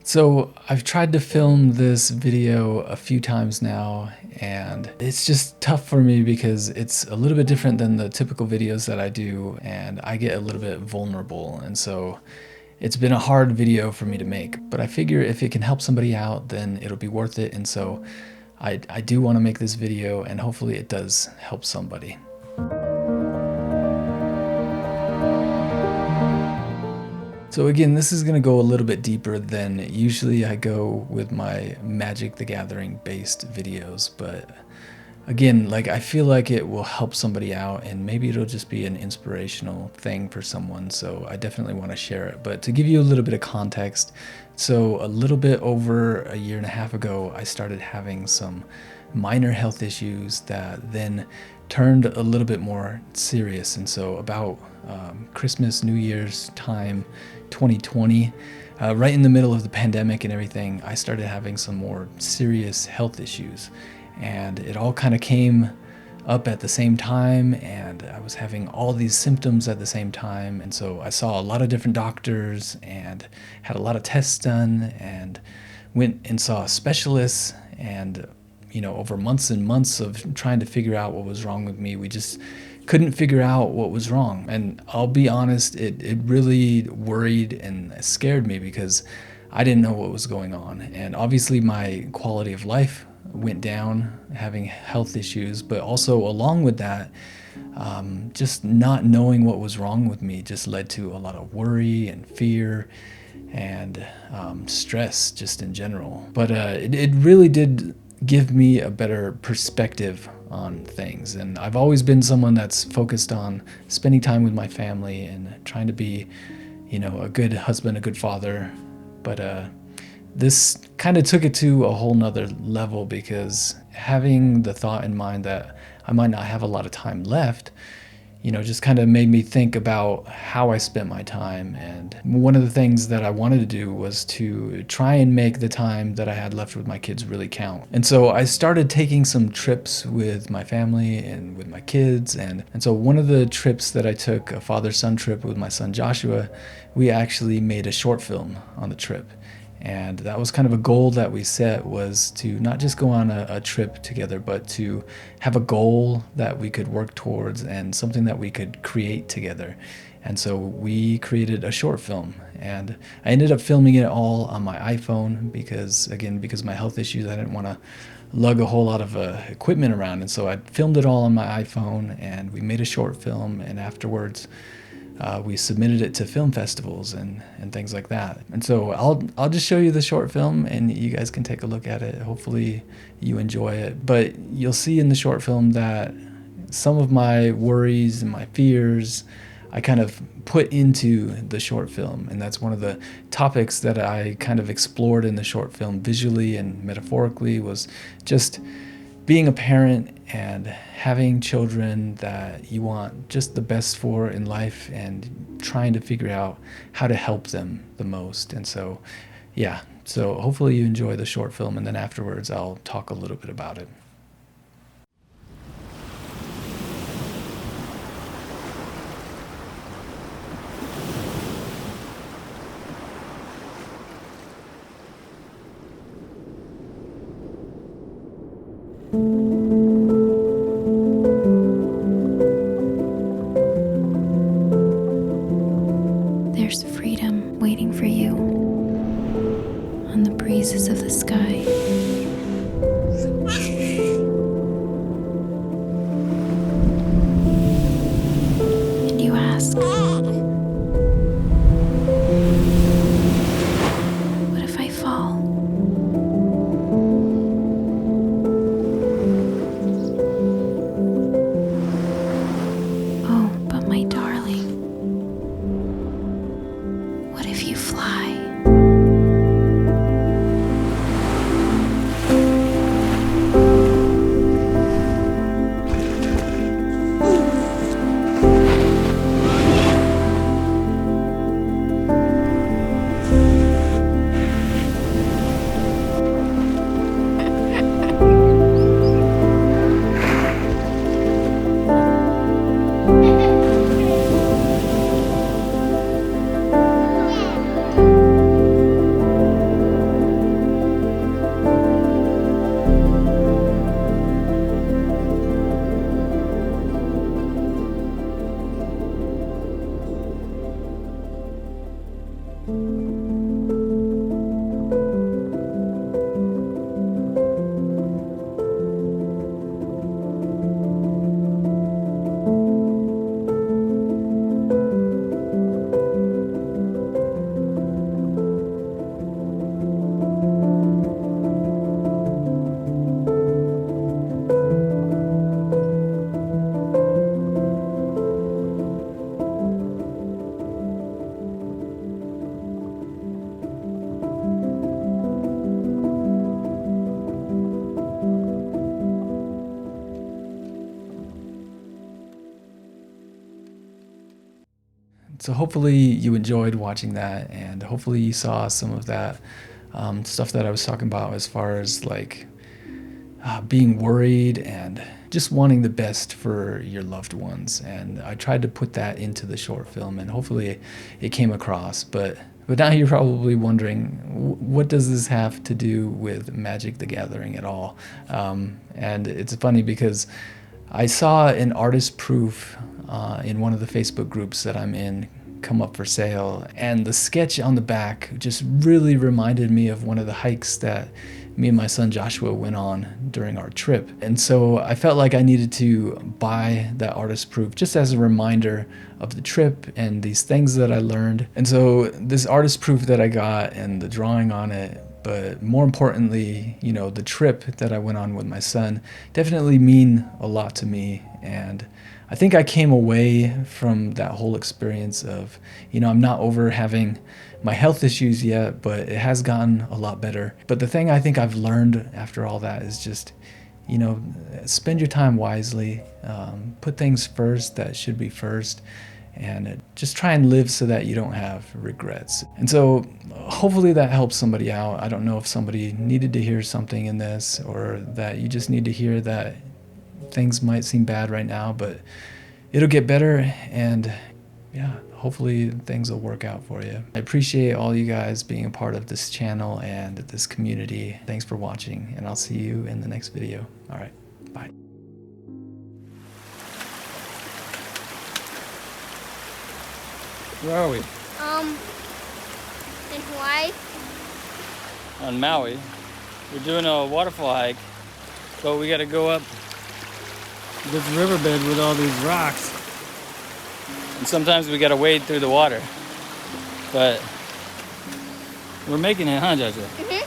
So I've tried to film this video a few times now, and it's just tough for me because it's a little bit different than the typical videos that I do, and I get a little bit vulnerable, and so it's been a hard video for me to make. But I figure if it can help somebody out, then it'll be worth it, and so I do want to make this video, and hopefully it does help somebody. So again, this is going to go a little bit deeper than usually I go with my Magic the Gathering based videos, but again, like I feel like it will help somebody out and maybe it'll just be an inspirational thing for someone, so I definitely want to share it. But to give you a little bit of context, so a little bit over a year and a half ago, I started having some minor health issues that then turned a little bit more serious, and so about Christmas, New Year's time 2020, right in the middle of the pandemic and everything, I started having some more serious health issues, and it all kind of came up at the same time, and I was having all these symptoms at the same time, and so I saw a lot of different doctors and had a lot of tests done and went and saw specialists, and over months and months of trying to figure out what was wrong with me, we just couldn't figure out what was wrong. And I'll be honest, it really worried and scared me because I didn't know what was going on. And obviously my quality of life went down, having health issues, but also along with that, just not knowing what was wrong with me just led to a lot of worry and fear and stress just in general. But it really did give me a better perspective on things, and I've always been someone that's focused on spending time with my family and trying to be, a good husband, a good father. But this kind of took it to a whole nother level, because having the thought in mind that I might not have a lot of time left, just kind of made me think about how I spent my time. And one of the things that I wanted to do was to try and make the time that I had left with my kids really count. And so I started taking some trips with my family and with my kids. And so one of the trips that I took, a father-son trip with my son Joshua, we actually made a short film on the trip. And that was kind of a goal that we set, was to not just go on a trip together, but to have a goal that we could work towards and something that we could create together. And so we created a short film, and I ended up filming it all on my iPhone because of my health issues, I didn't want to lug a whole lot of equipment around. And so I filmed it all on my iPhone, and we made a short film, and afterwards we submitted it to film festivals and things like that. And so I'll just show you the short film and you guys can take a look at it. Hopefully you enjoy it. But you'll see in the short film that some of my worries and my fears I kind of put into the short film. And that's one of the topics that I kind of explored in the short film visually and metaphorically, was just being a parent and having children that you want just the best for in life, and trying to figure out how to help them the most. And so, yeah, so hopefully you enjoy the short film, and then afterwards I'll talk a little bit about it. There's freedom waiting for you on the breezes of the sky. And you ask, what if I fall? Oh, but my darling, what if you fly? So hopefully you enjoyed watching that, and hopefully you saw some of that stuff that I was talking about as far as like being worried and just wanting the best for your loved ones. And I tried to put that into the short film, and hopefully it came across. But now you're probably wondering, what does this have to do with Magic the Gathering at all? And it's funny because I saw an artist proof in one of the Facebook groups that I'm in come up for sale, and the sketch on the back just really reminded me of one of the hikes that me and my son Joshua went on during our trip. And so I felt like I needed to buy that artist proof just as a reminder of the trip and these things that I learned. And so this artist proof that I got and the drawing on it, but more importantly, you know, the trip that I went on with my son definitely mean a lot to me. And I think I came away from that whole experience of, you know, I'm not over having my health issues yet, but it has gotten a lot better. But the thing I think I've learned after all that is just, you know, spend your time wisely, put things first that should be first, and just try and live so that you don't have regrets. And so hopefully that helps somebody out. I don't know if somebody needed to hear something in this, or that you just need to hear that things might seem bad right now, but it'll get better, and yeah, hopefully things will work out for you. I appreciate all you guys being a part of this channel and this community. Thanks for watching, and I'll see you in the next video. All right, bye. Where are we? In Hawaii. On Maui. We're doing a waterfall hike, but we gotta go up this riverbed with all these rocks. And sometimes we gotta wade through the water. But we're making it, huh, Joshua? Mm-hmm.